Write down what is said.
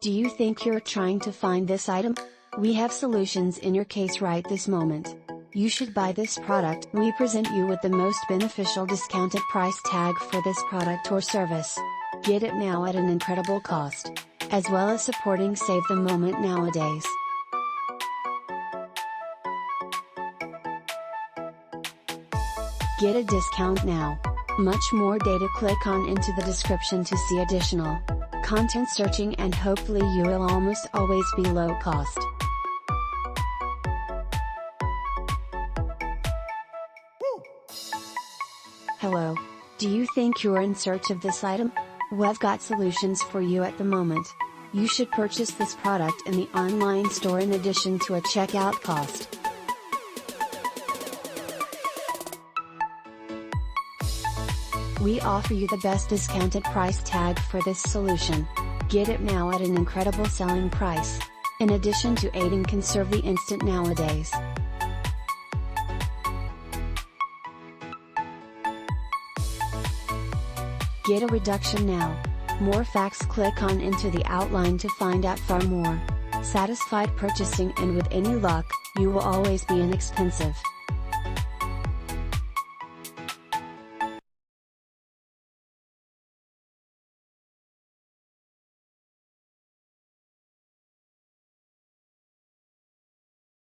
Do you think you're trying to find this item? We have solutions in your case right this moment. You should buy this product. We present you with the most beneficial discounted price tag for this product or service. Get it now at an incredible cost. As well as supporting Save the Moment nowadays. Get a discount now. Much more data. Click on into the description to see additional content searching, and hopefully you will almost always be low cost. Hello. Do you think you're in search of this item? We've got solutions for you at the moment. You should purchase this product in the online store in addition to a checkout cost. We offer you the best discounted price tag for this solution. Get it now at an incredible selling price. In addition to aiding conserve the instant nowadays. Get a reduction now. More facts. Click on into the outline to find out far more. Satisfied purchasing, and with any luck, you will always be inexpensive.